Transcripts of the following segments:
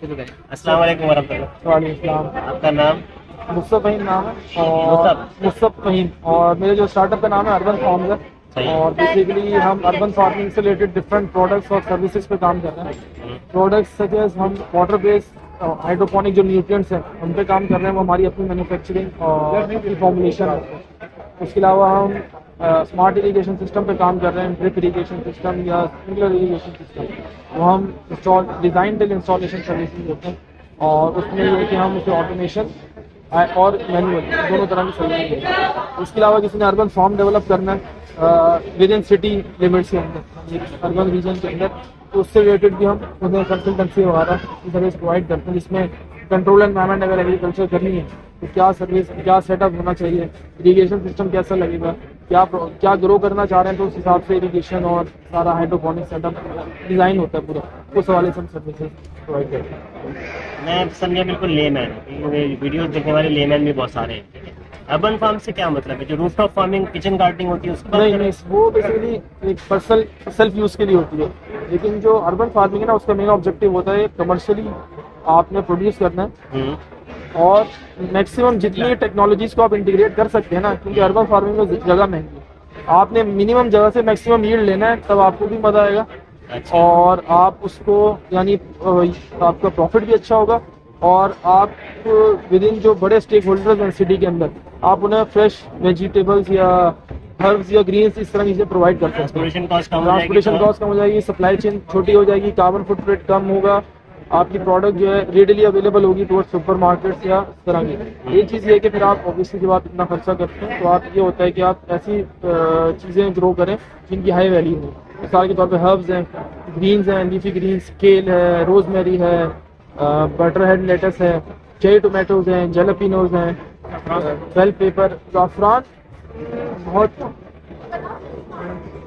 अस्सलाम वालेकुम वरहमतुल्लाह। वालेकुम। आपका नाम? मुस्तफ़ फ़हीम नाम है और मुस्तफ़ फ़हीम, और मेरे जो स्टार्टअप का नाम है अर्बन फार्म्स सही है। है। और बेसिकली हम अर्बन फार्मिंग से रिलेटेड डिफरेंट प्रोडक्ट्स और सर्विसेज पे काम कर रहे हैं। प्रोडक्ट्स सच एज हम वाटर बेस्ड हाइड्रोपोनिक जो न्यूट्रिएंट्स हैं उन पे काम कर रहे हैं, वो हमारी अपनी मैन्युफैक्चरिंग और फॉर्मुलेशन है। उसके अलावा हम स्मार्ट इरीगेशन सिस्टम पे काम कर रहे हैं, ड्रिप इरीगेशन सिस्टम या स्प्रिंकलर इरीगेशन सिस्टम। वो हम डिज़ाइन टिल इंस्टॉलेशन सर्विसेज होते हैं, और उसमें ये है कि हम उसे ऑटोमेशन और मैनुअल दोनों तरह की सर्विस देते हैं। इसके अलावा किसी ने अर्बन फार्म डेवलप करना है विद इन सिटी लिमिट्स के अंदर, अर्बन रीजन के अंदर, तो उससे रिलेटेड भी हम उन्हें कंसल्टेंसी वगैरह की सर्विस प्रोवाइड करते हैं, जिसमें कंट्रोल एनवायरनमेंट अगर एग्रीकल्चर करनी है तो क्या सर्विस, क्या सेटअप होना चाहिए, इरीगेशन सिस्टम कैसा लगेगा, क्या ग्रो करना चाह रहे हैं तो उस हिसाब से इरीगेशन और सारा हाइड्रोपोनिक सेटअप डिज़ाइन होता है पूरा, उस हवाले से हम सर्विसेज प्रोवाइड करते हैं। मैं समझा बिल्कुल लेमैन हूँ, वीडियो देखने वाले लेमैन भी बहुत सारे हैं, ठीक है। अर्बन फार्म से क्या मतलब है? जो रूफटॉप फार्मिंग, किचन गार्डनिंग होती है उसकी बात नहीं कर रहे नहीं, वो बेसिकली एक पर्सनल सेल्फ यूज़ के लिए होती है, लेकिन जो अर्बन फार्मिंग है ना, उसका मेन ऑब्जेक्टिव होता है कमर्शियली आपने प्रोड्यूस करना है, हैं? और मैक्सिमम जितनी टेक्नोलॉजीज को आप इंटीग्रेट कर सकते हैं ना, क्योंकि अर्बन फार्मिंग में जगह महंगी है, आपने मिनिमम जगह से मैक्सिमम यील्ड लेना है, तब आपको भी मजा आएगा। अच्छा। और आप उसको यानी आपका प्रॉफिट भी अच्छा होगा, और आप विद इन जो बड़े स्टेक होल्डर्स हैं सिटी के अंदर, आप उन्हें फ्रेश वेजिटेबल्स या हर्ब्स या ग्रीन्स इस तरह की चीज़ें प्रोवाइड कर सकते हैं। ट्रांसपोर्टेशन कॉस्ट कम हो जाएगी, ट्रांसपोर्टेशन कॉस्ट कम हो जाएगी, सप्लाई चेन छोटी हो जाएगी, कार्बन फुटप्रिंट कम होगा, आपकी प्रोडक्ट जो है रेडीली अवेलेबल होगी टुवर्ड्स सुपर मार्केट्स या इस तरह की। एक चीज़ ये है कि फिर आप ऑब्वियसली जब आप इतना खर्चा करते हैं तो आप ये होता है कि आप ऐसी चीज़ें ग्रो करें जिनकी हाई वैल्यू हो। मिसाल के तौर पे हर्ब्स हैं, ग्रीन्स हैं, लीफी ग्रीन्स, केल है, रोजमेरी है, बटर हेड लेटस है, चेरी टोमेटोज हैं, जैलपिनोज हैं, बेल पेपर, ज़ाफ़रान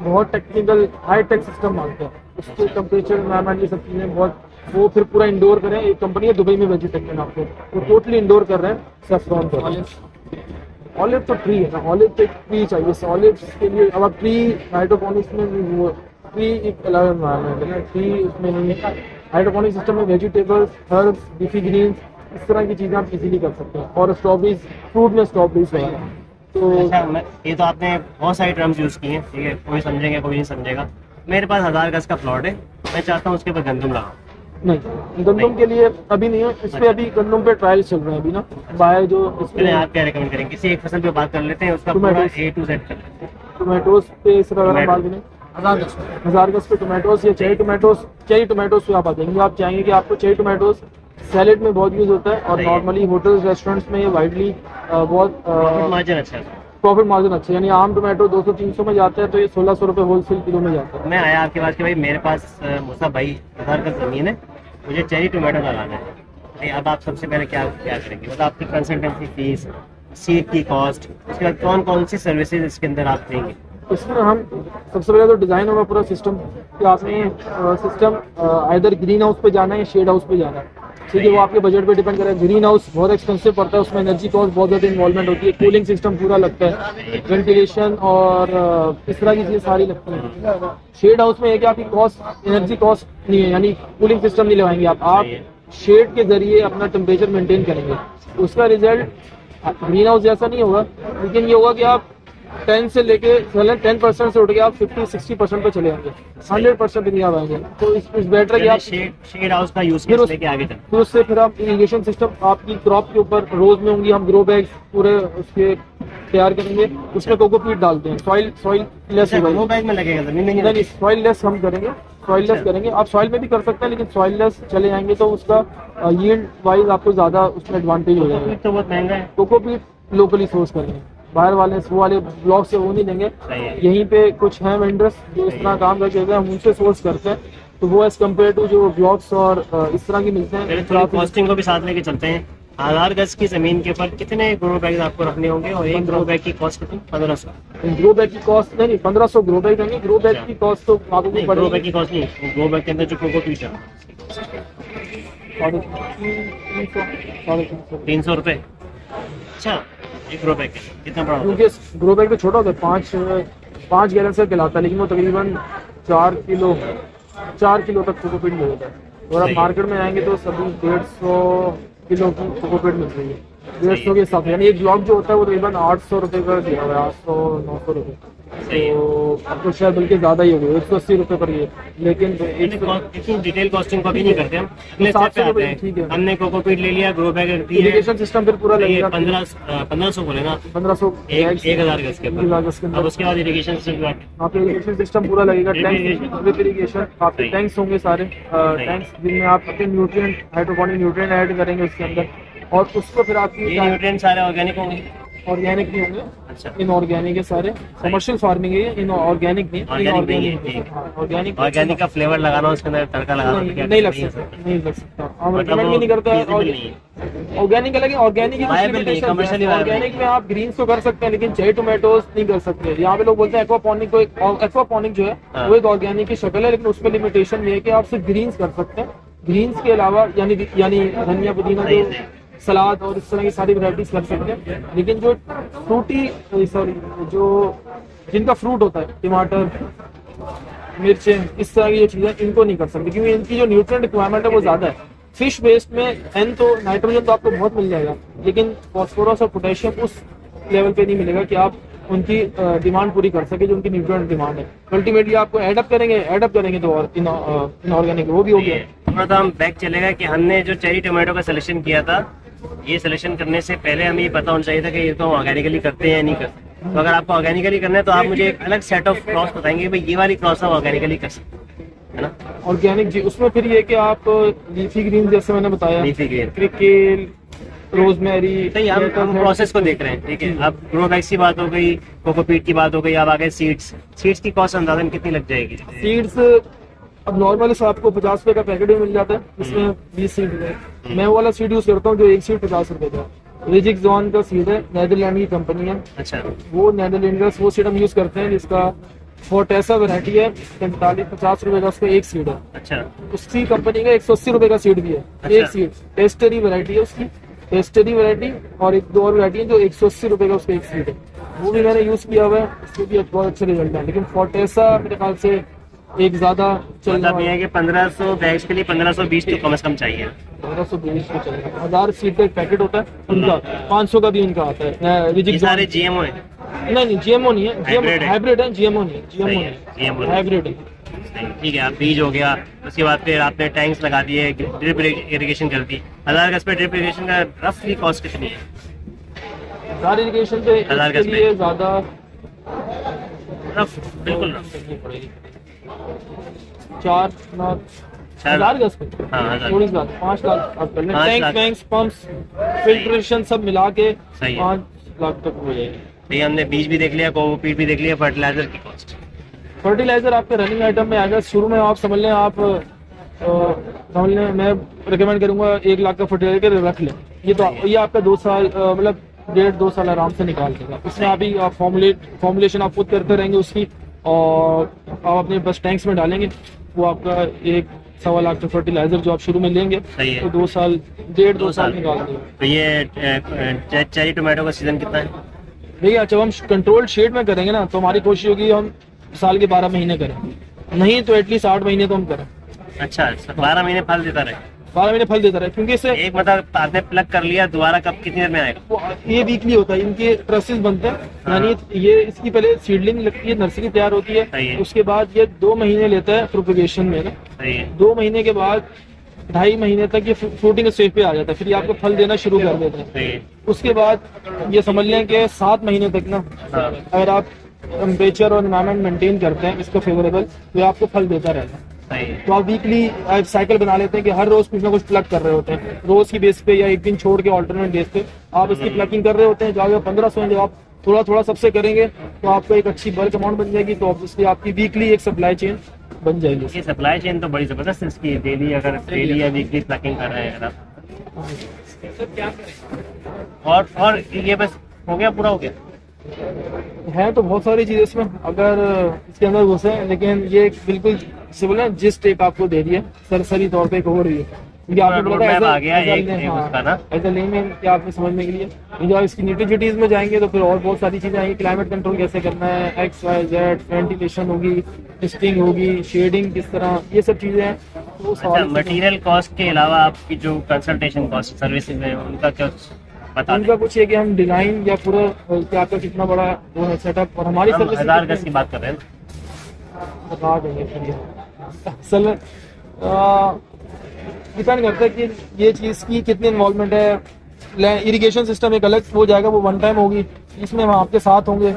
बहुत टेक्निकल हाई टेक सिस्टम मांगते हैं, उसके टेम्परेचर एनवायरनमेंट ये सब चीज़ें बहुत, वो फिर पूरा इंडोर करें। एक कंपनी है दुबई में वेजिटेक के नाम पे, वो टोटली इंडोर कर रहे हैं सेफ्रॉन पर। ऑलिव तो ट्री है ना, ऑलिव तो एक ट्री चाहिए, ऑलिव के लिए अब आप ट्री हाइड्रोपोनिक्स में वो ट्री एक अलग एनवायरनमेंट है ना, ट्री उसमें नहीं है। हाइड्रोपोनिक सिस्टम में वेजिटेबल्स, हर्ब्स, लीफी ग्रीन्स, इस तरह की चीज़ें आप इजीली कर सकते हैं, और स्ट्रॉबेरीज, फ्रूट में स्ट्रॉबेरीज वगैरह। तो अच्छा, ये तो आपने बहुत सारी टर्म्स यूज़ की हैं, ठीक है, कोई समझेगा कोई नहीं समझेगा। मेरे पास 1000 गज का प्लॉट है, मैं चाहता हूँ उसके ऊपर गंदम लगाऊँ। नहीं, गंदम के लिए अभी नहीं है, इस पे अभी गंदम पे ट्रायल्स चल रहे हैं अभी ना, बाहर जो पहले आप क्या रिकमेंड करेंगे? किसी एक फसल पे बात कर लेते हैं, उसका पूरा A to Z कर लेते हैं। टोमेटोज पे इस तरह अगर बात करें, 1000 गज पे टोमेटोज या चेरी टोमेटोज पे आप आ जाएंगे। आप चाहेंगे कि आपको चेरी टोमेटोज सैलेड में बहुत यूज होता है, और नॉर्मली होटल्स रेस्टोरेंट्स में ये वाइडली बहुत मार्जिन अच्छा है। प्रॉफिट मार्जिन अच्छा है, यानी आम टोमेटो 200-300 में जाता है, तो ये 1600 रुपये होलसेल किलो में जाता है। मैं आया आपके पास कि भाई मेरे पास मुसा भाई 1000 गज ज़मीन है, मुझे चेरी टोमेटो लगाना है। भाई अब आप सबसे पहले क्या करेंगे? मतलब आपकी कंसल्टेंसी फीस, सीड की कॉस्ट, उसके बाद कौन कौन सी सर्विसेज इसके अंदर आप देंगे? इसमें हम सबसे पहले तो डिज़ाइन होगा पूरा सिस्टम, कि आपने सिस्टम आइदर ग्रीन हाउस पे जाना है या शेड हाउस पे जाना है, ठीक है, वो आपके बजट पे डिपेंड करेगा। ग्रीन हाउस बहुत एक्सपेंसिव पड़ता है, उसमें एनर्जी कॉस्ट बहुत ज़्यादा इन्वॉल्वमेंट होती है, कूलिंग सिस्टम पूरा लगता है, वेंटिलेशन और इस तरह की चीज़ें सारी लगती हैं। शेड हाउस में है कि आपकी कॉस्ट, एनर्जी कॉस्ट नहीं है, यानी कूलिंग सिस्टम नहीं लगाएंगे आप शेड के जरिए अपना टेम्परेचर मेंटेन करेंगे। उसका रिजल्ट ग्रीन हाउस जैसा नहीं होगा, लेकिन ये होगा कि आप 10 से लेके 10% से उठ के आप 50-60% पे चले जाएंगे, 100% नहीं आ पाएंगे। तो इस बेटर कि आप शेड हाउस का यूज लेके आगे चलें। फिर उससे फिर आप इरिगेशन सिस्टम आपकी क्रॉप के ऊपर रोज में होंगी, हम ग्रो बैग्स पूरे उसके तैयार करेंगे, उसमें कोकोपीट डालते हैं, सॉइल लेस होगा। ग्रो बैग में लगेगा, जमीन में नहीं, सॉइल लेस हम करेंगे, सॉइल लेस करेंगे। आप सॉइल में भी कर सकते हैं, लेकिन सॉइल लेस चले जाएंगे तो उसका यील्ड वाइज आपको ज्यादा उसमें एडवांटेज हो जाएगा। तो बहुत महंगा है। कोकोपीट लोकली सोर्स करेंगे, बाहर वाले वो वाले ब्लॉक से वो नहीं देंगे। यहीं पे कुछ हैं वेंडर्स जो इस तरह काम करके देते हैं, हम उनसे सोर्स करते हैं, तो वो एज कम्पेयर टू जो ब्लॉक्स और इस तरह की मिलते हैं। थोड़ी कॉस्टिंग को भी साथ लेके चलते हैं। 1000 गज की जमीन के ऊपर कितने ग्रो बैग आपको रखने होंगे, और एक ग्रो बैग की कॉस्ट कितनी? 1500। ग्रो बैग की कॉस्ट नहीं, 1500 ग्रो बैग देंगे। ग्रो बैग की कॉस्ट तो आपको ग्रो पड़ेगी, बैग की कॉस्ट नहीं, ग्रो बैग के अंदर जो कोकोपीट है 300 रुपये। अच्छा, एक ग्रो बैग कितना बड़ा होता है? क्योंकि ग्रो बैग तो छोटा होता है, 5 गैलन से कहलाता है, लेकिन वो तकरीबन 4 किलो तक कोकोपीट ले जाता है। और आप सही। मार्केट में आएंगे तो सभी 150 किलो की कोकोपीट मिल रही है, 150 के हिसाब से। यानी एक ब्लॉक जो होता है वो तकरीबन 800 रुपये का दिया हुआ है, 800-900 रुपये। सही है। तो आपको शायद बल्कि ज़्यादा ही होगी, 180 रुपये पर ये। लेकिन इतनी डिटेल कॉस्टिंग को भी नहीं करते हम, अगले स्टेप पे 700 आते हैं। ठीक है। हमने कोकोपीट ले लिया, ग्रो बैग रख दिया, इरिगेशन सिस्टम फिर पूरा लगेगा 1500 बोले ना, 1500 एक हजार गज के ऊपर। 1000 गज के अब अंदर। उसके बाद इरिगेशन सिस्टम की बात। आपका इरिगेशन सिस्टम पूरा लगेगा, Drip irrigation। Tanks with irrigation, आपके सही। टैंक्स होंगे सारे टैंक्स जिनमें आप अपने न्यूट्रिएंट, हाइड्रोपोनिक न्यूट्रिएंट ऐड करेंगे उसके अंदर, और उसको फिर आपकी ये न्यूट्रिएंट सारे ऑर्गेनिक होंगे? ऑर्गेनिक नहीं होंगे, अच्छा, इनऑर्गेनिक है सारे। कमर्शियल फार्मिंग है ये, इनऑर्गेनिक नहीं है। ऑर्गेनिक नहीं है, ठीक है। ऑर्गेनिक ऑर्गेनिक का फ्लेवर लगाना, उसके अंदर तड़का लगाना तो क्या नहीं लग हो सकता, नहीं लग सकता, हम मतलब रिकमेंड भी नहीं करते। feasible नहीं है। ऑर्गेनिक अलग है, ऑर्गेनिक की Viable नहीं है, commercially viable ऑर्गेनिक में आप ग्रीन्स तो कर सकते हैं लेकिन चेरी टोमेटोज नहीं कर सकते। यहाँ पे लोग बोलते हैं एक्वापोनिक को, एक्वापोनिक जो है हाँ। वो एक ऑर्गेनिक की शक्ल है, लेकिन उसमें लिमिटेशन ये है कि आप सिर्फ ग्रीन्स कर सकते हैं। ग्रीन्स के अलावा यानी धनिया पुदीना जो सलाद और इस तरह की सारी वैरायटीज कर सकते हैं, लेकिन जो फ्रूटी सॉरी जो जिनका फ्रूट होता है, टमाटर, मिर्चें, इस तरह की जो चीजें, इनको नहीं कर सकते क्योंकि इनकी जो न्यूट्रिएंट रिक्वायरमेंट है वो ज्यादा है। फिश वेस्ट में एन तो नाइट्रोजन तो आपको बहुत मिल जाएगा, लेकिन फॉस्फोरस और पोटेशियम उस लेवल पे नहीं मिलेगा कि आप उनकी डिमांड पूरी कर सके जो उनकी न्यूट्रिएंट डिमांड है। अल्टीमेटली आपको एडअप करेंगे तो और इनऑर्गेनिक वो भी हो गया। थोड़ा सा हम बैक चलेगा कि हमने जो चेरी टोमेटो का सिलेक्शन किया था, ये सिलेक्शन करने से पहले हमें ये पता होना चाहिए था कि ये तो ऑर्गेनिकली करते हैं या नहीं करते। तो अगर आपको ऑर्गेनिकली करना है तो आप मुझे एक अलग सेट ऑफ क्रॉस बताएंगे, भाई ये वाली क्रॉस आप ऑर्गेनिकली कर सकते हैं, है ना? ऑर्गेनिक जी, उसमें फिर ये कि आप लीफी ग्रीन जैसे मैंने बताया, लीफी ग्रीन, क्रिकेल, रोजमेरी, तो हम प्रोसेस को देख रहे हैं, ठीक है। अब ग्रो बैग्स की बात हो गई, कोकोपीट की बात हो गई, अब आ गए सीड्स की कॉस्ट अंदाजन कितनी लग जाएगी? सीड्स अब नॉर्मल आपको 50 रुपए का पैकेट भी मिल जाता है, इसमें 20 सीड है। मैं वो वाला सीड यूज करता हूँ जो एक सीड 50 रुपए का। रिजिक जॉन का सीड है, नेदरलैंड की कंपनी है। अच्छा, वो नेदरलैंड का वो सीड हम यूज करते हैं जिसका फोर्टेसा वैरायटी है, 45-50 रुपए का उसका एक सीड है। अच्छा, उसी कंपनी का 180 रुपए का सीड भी है, अच्छा। एक सीड। टेस्टरी वैरायटी है उसकी, टेस्टरी वैरायटी, और एक दो और वैरायटी है जो 180 रुपए का उसका एक सीड है, वो भी मैंने यूज किया हुआ है, उसके भी बहुत अच्छे रिजल्ट है। लेकिन फोर्टेसा मेरे ख्याल से एक ज्यादा चल रहा मतलब ये है कि 1500 बैग्स के लिए 1520 तो कम से कम चाहिए। 1520 को चलेगा। 1000 सीड का एक पैकेट होता है उनका, 500 का भी उनका आता है। ये रिजिक सारे जीएमओ है? नहीं, जीएमओ नहीं है, Hybrid है। हाइब्रिड है, जीएमओ नहीं है, सही जीएमओ है, GMO नहीं, है। हाइब्रिड है। नहीं, ठीक है। आप बीज हो गया, उसके बाद फिर आपने टैंक्स लगा दिए, ड्रिप इरिगेशन कर दी। 1000 गज पे ड्रिप इरिगेशन का रफली कॉस्ट कितनी है? 1000 इरिगेशन पे 1000 इसके गज पे? लिए ज्यादा रफ, बिल्कुल रफ। करनी पड़ेगी। 4 चार- 1000 गज पे हाँ, 1000। थोड़ी सी बात, 5 लाख आप कर लें। 5 टैंक्स लाख। वैंक्स पंप्स फिल्ट्रेशन सब मिला के सही है। 5 लाख तक हो जाएगी। तो ये हमने बीज भी देख लिया, कोकोपीट भी देख लिया, फर्टिलाइजर की कॉस्ट। फर्टिलाइजर आपके रनिंग आइटम में आएगा। शुरू में आप समझ लें, आप समझ लें, मैं रिकमेंड करूंगा 1 लाख का फर्टिलाइजर रख लें। ये आपका 2 साल मतलब 1.5-2 साल आराम से निकाल देगा। इसमें अभी आप फॉर्मुलेशन आप खुद करते रहेंगे उसकी, और आप अपने बस टैंक्स में डालेंगे, वो आपका 1-1.25 लाख का फर्टिलाइजर जो आप शुरू में लेंगे सही है। तो 2 साल 1.5-2 साल निकाल देगा। तो ये चेरी टोमेटो का सीजन कितना है? देखिए, जब हम कंट्रोल्ड शेड में करेंगे ना तो हमारी कोशिश होगी हम साल के 12 महीने करें, नहीं तो एटलीस्ट 8 महीने तो हम करें। अच्छा, 12 महीने फल देता रहे? 12 महीने फल देता रहे, क्योंकि इससे एक मतलब आपने प्लग कर लिया, दोबारा कब कितनी देर में आएगा? ये वीकली होता है, इनके ट्रसेस बनते हैं। हाँ। यानी ये इसकी पहले सीडलिंग लगती है, नर्सरी तैयार होती सही है। है, उसके बाद ये 2 महीने लेता है प्रोपगेशन में ना। सही है। 2 महीने के बाद 2.5 महीने तक ये फ्रूटिंग स्टेज पे आ जाता है, फिर ये आपको फल देना शुरू कर देता है। सही है। उसके बाद ये समझ लें कि 7 महीने तक ना, हाँ। अगर आप टेम्परेचर और एनवायरमेंट मेंटेन करते हैं इसको फेवरेबल, तो ये आपको फल देता रहता है। सही है। तो आप वीकली साइकिल बना लेते हैं कि हर रोज कुछ ना कुछ प्लग कर रहे होते हैं, रोज की बेस पे या एक दिन छोड़ के ऑल्टरनेट बेस पे आप इसकी प्लगिंग कर रहे होते हैं। जब 1500 जब आप थोड़ा थोड़ा सबसे करेंगे तो आपको एक अच्छी बल्क अमाउंट बन जाएगी, तो ऑब्वियसली आपकी वीकली एक सप्लाई चेन बन जाएगी। ये सप्लाई चेन तो बड़ी जबरदस्त है इसकी, डेली या वीकली प्लगिंग कर रहे हैं अगर आप। और ये बस हो गया, पूरा हो गया? है तो बहुत सारी चीजें इसमें, अगर इसके अंदर घुसे, लेकिन ये बिल्कुल से बोले जिस टेप आपको दे दिया सरसरी तौर पे एक ओवरव्यू है, क्योंकि आपने रोड बोला मैप आ गया एक उसका ना। एज अ लेमैन कि आपने समझने के लिए। जब इसकी निटिविटीज में जाएंगे तो फिर और बहुत सारी चीजें आएंगी। क्लाइमेट कंट्रोल कैसे करना है, XYZ, वेंटिलेशन होगी, स्टिंग होगी, शेडिंग किस तरह, ये सब चीजें हैं। वो अच्छा, सवाल मटेरियल कॉस्ट के अलावा आपकी जो कंसल्टेशन कॉस्ट सर्विसेज है उनका क्या बता उनका दें? कुछ है कि हम डिजाइन या पूरा कि आपका कितना बड़ा वो है सेटअप, और हमारी हम सर्विस 1000 गज की बात कर रहे हैं। बता देंगे फिर ये। असल डिपेंड करता है कि ये चीज़ की कितनी इन्वॉल्वमेंट है। इरिगेशन सिस्टम एक अलग हो जाएगा, वो वन टाइम होगी, इसमें हम आपके साथ होंगे।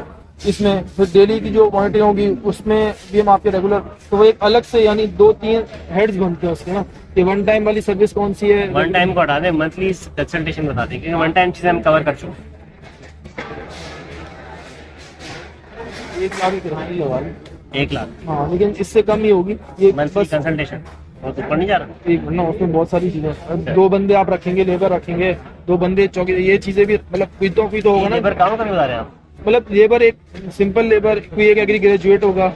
इसमें फिर डेली की जो क्वांटिटी होगी उसमें भी हम आपके रेगुलर, तो वो एक अलग से यानी 2-3 हेड्स बनते हैं उसके ना, कि वन टाइम वाली सर्विस कौन सी है। वन टाइम को हटा दें, मंथली कंसल्टेशन बता दें, क्योंकि वन टाइम चीज़ें हम कवर कर चुके हैं। 1 लाख की किराया लगा ली। 1 लाख हाँ, लेकिन इससे कम ही होगी ये मंथली बस। कंसल्टेशन, बहुत ऊपर नहीं जा रहा। एक ना उसमें बहुत सारी चीजें, 2 बंदे आप रखेंगे, लेबर रखेंगे, 2 बंदे चौकी, ये चीजें भी मतलब कोई तो होगा ना। लेबर काम कभी बता रहे हैं आप? मतलब लेबर एक सिंपल लेबर, कोई एक एग्री ग्रेजुएट होगा,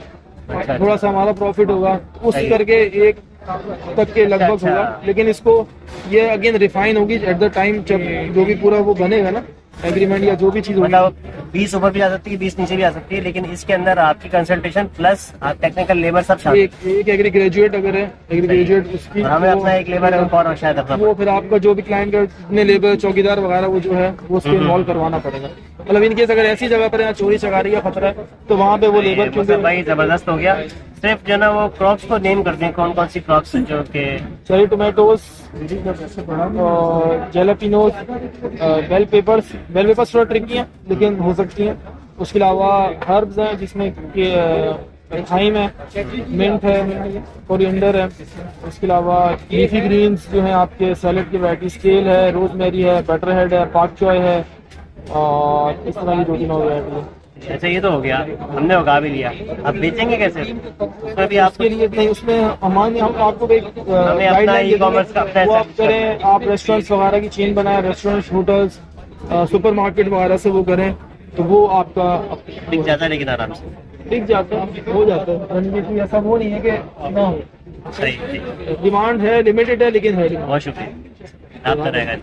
अच्छा, थोड़ा सा हमारा प्रॉफिट होगा, उस सही है। करके एक तक के लगभग अच्छा। होगा। लेकिन इसको ये अगेन रिफाइन होगी एट द टाइम, जब जो भी पूरा वो बनेगा ना एग्रीमेंट या जो भी चीज होगी। मतलब 20 ऊपर भी आ सकती है, 20 नीचे भी आ सकती है, लेकिन इसके अंदर आपकी कंसल्टेशन प्लस टेक्निकल लेबर सब शामिल एक एग्री ग्रेजुएट अगर है, एग्री ग्रेजुएट उसकी है। और हमें वो- अपना एक लेबर और शायद अपना वो फिर आपका जो भी क्लाइंट का जितने लेबर चौकीदार वगैरह वो जो है वो उसको इन्वॉल्व करवाना पड़ेगा। मतलब इनकेस अगर ऐसी जगह पर यहाँ चोरी चकारी का खतरा है तो वहाँ पे वो लेबर, क्योंकि भाई जबरदस्त हो गया। सिर्फ जो ना वो क्रॉप्स को नेम करते हैं, कौन कौन सी क्रॉप्स जो के चेरी टोमेटोज, जैलापिनोज, बेल पेपर्स थोड़ा ट्रिकी हैं लेकिन हो सकती हैं। उसके अलावा हर्ब्स हैं जिसमें कि थाइम है, मिंट है, कोरिएंडर है। उसके अलावा लीफी ग्रीन्स जो हैं आपके सैलेड की वैरायटी, स्केल है, रोजमेरी है, बटर हेड है, पाक चॉय है, और इस तरह की 2-3 और वैरायटी है। अच्छा, ये तो हो गया, हमने उगा भी लिया। अब बेचेंगे कैसे? उसमें भी आप आपके लिए नहीं, उसमें हम आपको एक अपना गाइडलाइन दे e-commerce का देंगे, अपना वो आप करें। आप रेस्टोरेंट्स वगैरह की चेन बनाए, रेस्टोरेंट्स, होटल्स, सुपरमार्केट वगैरह से वो करें तो वो आपका बिक जाता है, लेकिन आराम से। टिक जाता है, हो जाता है। रणनीति ऐसा वो नहीं है कि ना हो, सही, ठीक। डिमांड है, लिमिटेड है लेकिन है डिमांड। बहुत शुक्रिया, आपका रहेगा।